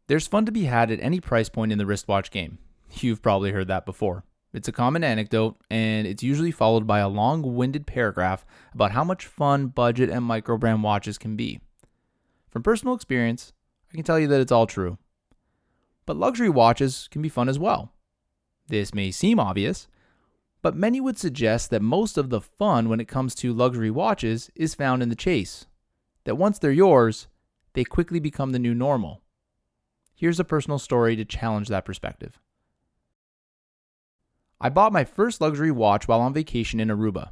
There's fun to be had at any price point in the wristwatch game. You've probably heard that before. It's a common anecdote, and it's usually followed by a long-winded paragraph about how much fun budget and microbrand watches can be. From personal experience, I can tell you that it's all true. But luxury watches can be fun as well. This may seem obvious, but many would suggest that most of the fun when it comes to luxury watches is found in the chase. That once they're yours, they quickly become the new normal. Here's a personal story to challenge that perspective. I bought my first luxury watch while on vacation in Aruba.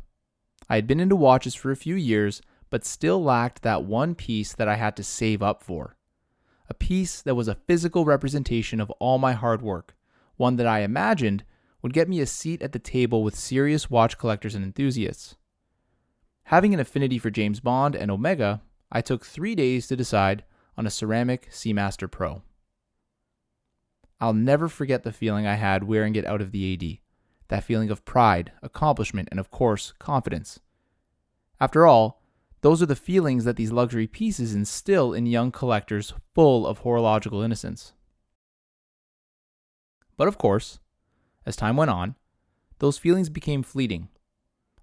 I had been into watches for a few years, but still lacked that one piece that I had to save up for. A piece that was a physical representation of all my hard work, one that I imagined would get me a seat at the table with serious watch collectors and enthusiasts. Having an affinity for James Bond and Omega, I took 3 days to decide on a ceramic Seamaster Pro. I'll never forget the feeling I had wearing it out of the AD. That feeling of pride, accomplishment, and of course, confidence. After all, those are the feelings that these luxury pieces instill in young collectors full of horological innocence. But of course, as time went on, those feelings became fleeting.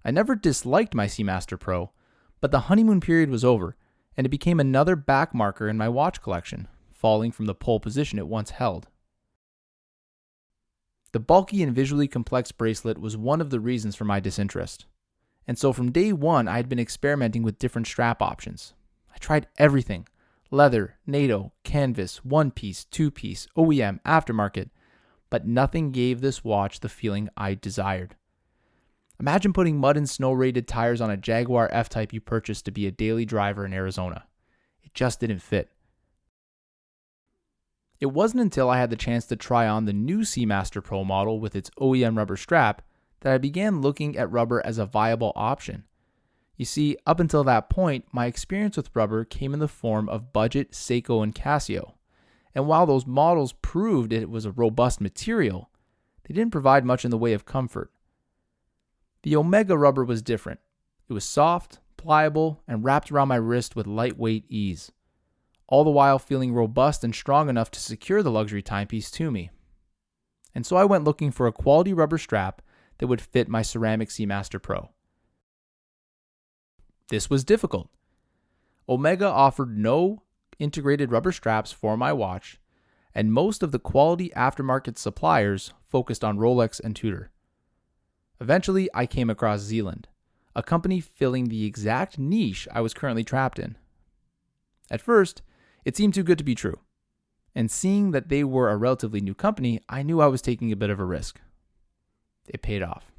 I never disliked my Seamaster Pro, but the honeymoon period was over, and it became another backmarker in my watch collection, falling from the pole position it once held. The bulky and visually complex bracelet was one of the reasons for my disinterest. And so from day one, I had been experimenting with different strap options. I tried everything: leather, NATO, canvas, one-piece, two-piece, OEM, aftermarket, but nothing gave this watch the feeling I desired. Imagine putting mud and snow-rated tires on a Jaguar F-Type you purchased to be a daily driver in Arizona. It just didn't fit. It wasn't until I had the chance to try on the new Seamaster Pro model with its OEM rubber strap that I began looking at rubber as a viable option. You see, up until that point, my experience with rubber came in the form of budget Seiko and Casio. And while those models proved it was a robust material, they didn't provide much in the way of comfort. The Omega rubber was different. It was soft, pliable, and wrapped around my wrist with lightweight ease, all the while feeling robust and strong enough to secure the luxury timepiece to me. And so I went looking for a quality rubber strap that would fit my ceramic Seamaster Pro. This was difficult. Omega offered no integrated rubber straps for my watch, and most of the quality aftermarket suppliers focused on Rolex and Tudor. Eventually, I came across Zealand, a company filling the exact niche I was currently trapped in. At first, it seemed too good to be true, and seeing that they were a relatively new company, I knew I was taking a bit of a risk. It paid off.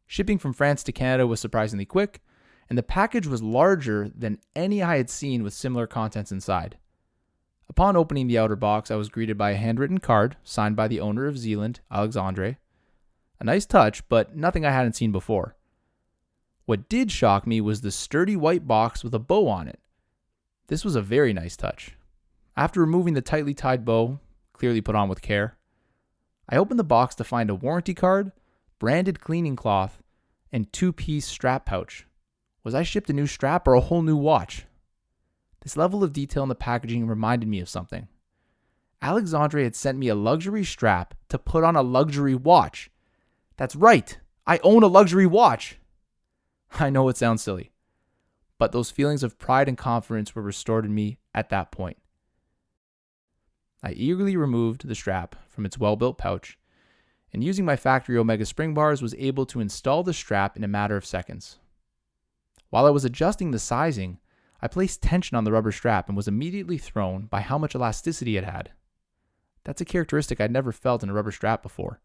Shipping from France to Canada was surprisingly quick, and the package was larger than any I had seen with similar contents inside. Upon opening the outer box, I was greeted by a handwritten card signed by the owner of Zealand, Alexandre. A nice touch, but nothing I hadn't seen before. What did shock me was the sturdy white box with a bow on it. This was a very nice touch. After removing the tightly tied bow, clearly put on with care, I opened the box to find a warranty card, branded cleaning cloth, and two-piece strap pouch. Was I shipped a new strap or a whole new watch? This level of detail in the packaging reminded me of something. Alexandre had sent me a luxury strap to put on a luxury watch. That's right, I own a luxury watch. I know it sounds silly, but those feelings of pride and confidence were restored in me at that point. I eagerly removed the strap from its well-built pouch, and using my factory Omega spring bars was able to install the strap in a matter of seconds. While I was adjusting the sizing, I placed tension on the rubber strap and was immediately thrown by how much elasticity it had. That's a characteristic I'd never felt in a rubber strap before.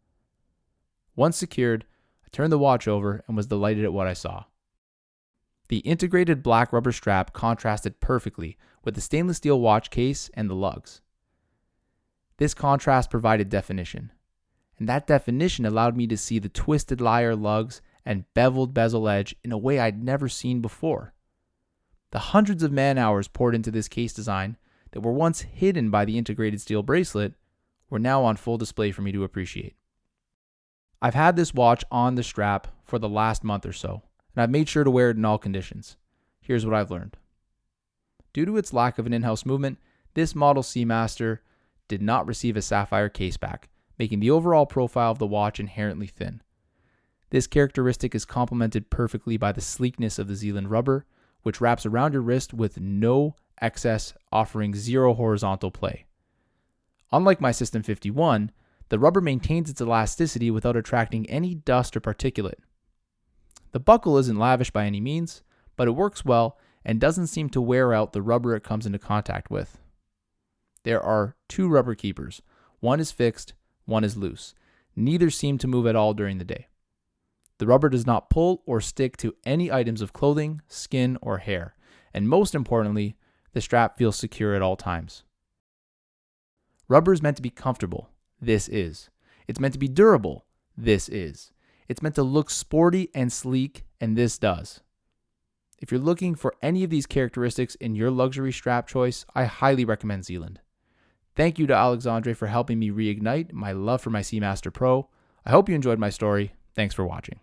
Once secured, I turned the watch over and was delighted at what I saw. The integrated black rubber strap contrasted perfectly with the stainless steel watch case and the lugs. This contrast provided definition, and that definition allowed me to see the twisted lyre lugs and beveled bezel edge in a way I'd never seen before. The hundreds of man-hours poured into this case design that were once hidden by the integrated steel bracelet were now on full display for me to appreciate. I've had this watch on the strap for the last month or so, and I've made sure to wear it in all conditions. Here's what I've learned. Due to its lack of an in-house movement, This model Seamaster did not receive a sapphire caseback, making the overall profile of the watch inherently thin. This characteristic is complemented perfectly by the sleekness of the Zealande rubber, which wraps around your wrist with no excess, offering zero horizontal play. Unlike my System 51, the rubber maintains its elasticity without attracting any dust or particulate. The buckle isn't lavish by any means, but it works well and doesn't seem to wear out the rubber it comes into contact with. There are two rubber keepers. One is fixed, one is loose. Neither seem to move at all during the day. The rubber does not pull or stick to any items of clothing, skin, or hair, and most importantly, the strap feels secure at all times. Rubber is meant to be comfortable. This is. It's meant to be durable. This is. It's meant to look sporty and sleek, and this does. If you're looking for any of these characteristics in your luxury strap choice, I highly recommend Zealande. Thank you to Alexandre for helping me reignite my love for my Seamaster Pro. I hope you enjoyed my story. Thanks for watching.